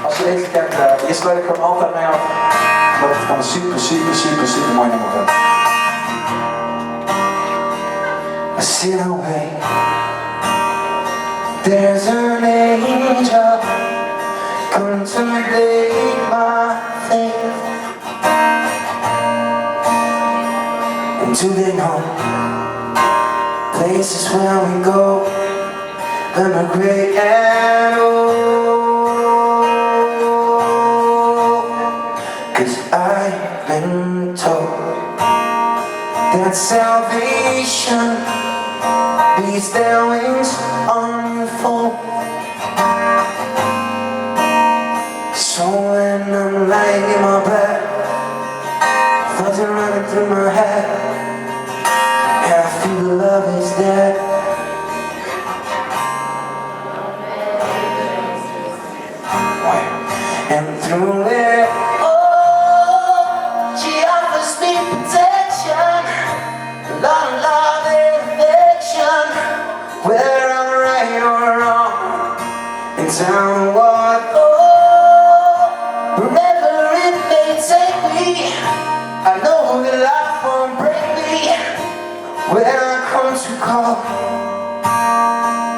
Als je deze kent, je sluit ik gewoon altijd mee af. Dat het gewoon super mooi nummer wordt. I sit away. There's an angel contemplate my faith. And do they know places where we go when we're great and old? 'Cause I've been told that salvation these their wings unfold. So when I'm lying in my bed, thoughts are running through my head, and I feel the love is dead. And through it all, she offers me protection, love and affection, whether I'm right or wrong, and tell me what, wherever it may take me, I know that life won't break me. When I come to call,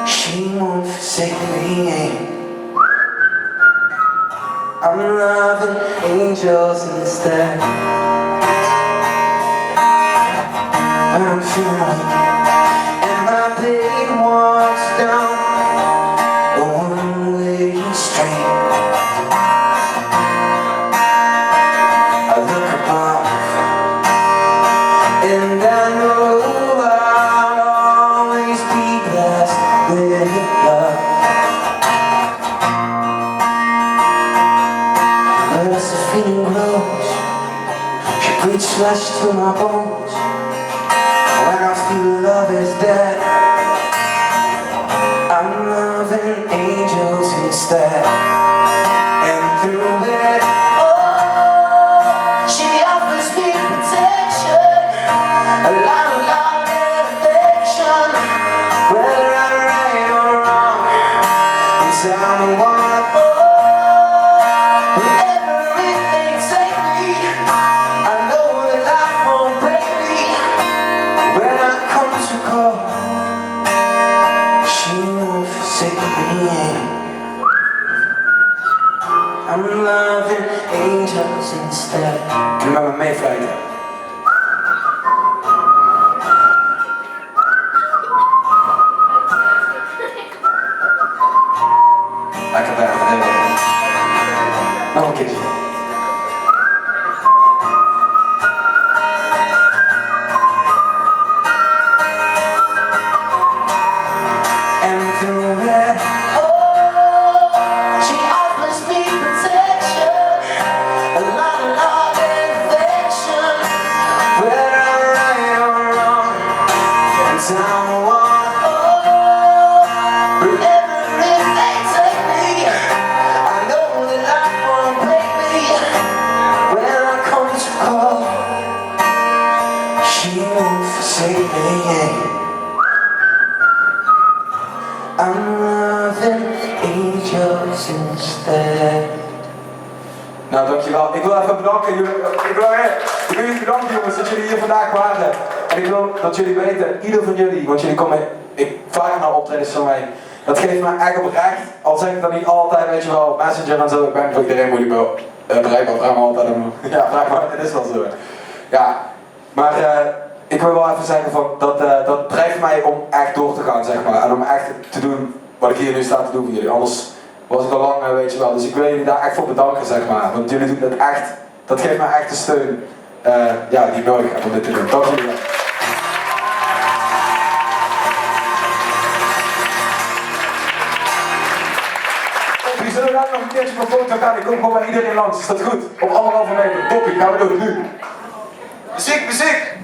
she won't forsake me. I'm loving angels instead. When I'm feeling and my pain walks down a one-way street, I look above and I know I'll always be blessed with love. But as the feeling grows, she breathes flesh to my bones. When I feel love is dead, I'm loving angels instead. And through it all, she offers me protection, a lot of love and affection, whether I'm right or wrong, and tell me what, wherever it may take me, I know that life won't break me. When I come to call, she won't forsake me. I'm loving angels instead. Kun je met me meefluiten? Lekker daar, nog een keertje. And through it all, she offers me protection, a lot of love and affection, whether I'm right or wrong, and tell me what, wherever it may take me, I know that life won't break me. When I come to call, she won't forsake me. I'm loving angels instead. Nou, dankjewel. Ik wil even bedanken. Ik wil jullie bedanken, jongens, dat jullie hier vandaag waren. En ik wil dat jullie weten, ieder van jullie, want jullie komen vaak naar optredens van mij. Dat geeft me echt oprecht. Al zeg ik dat niet altijd, weet je wel, Messenger en zo. Ik ben voor iedereen moeilijk bereikbaar. Vraag me altijd om. Ja, vraag maar. Het is wel zo. Ja, maar ik wil wel even zeggen van, dat drijft mij om echt door te gaan, zeg maar. En om echt te doen wat ik hier nu sta te doen voor jullie. Anders was ik al lang, weet je wel. Dus ik wil jullie daar echt voor bedanken, zeg maar. Want jullie doen dat echt, dat geeft mij echt de steun ja, die ik nodig heb om dit te doen. Dank jullie wel. Wie zullen daar nog een keertje voor foto gaan? Ik kom gewoon bij iedereen langs. Is dat goed? Op 1,5 meter. Toppie, gaan we doen. Nu. Muziek, muziek!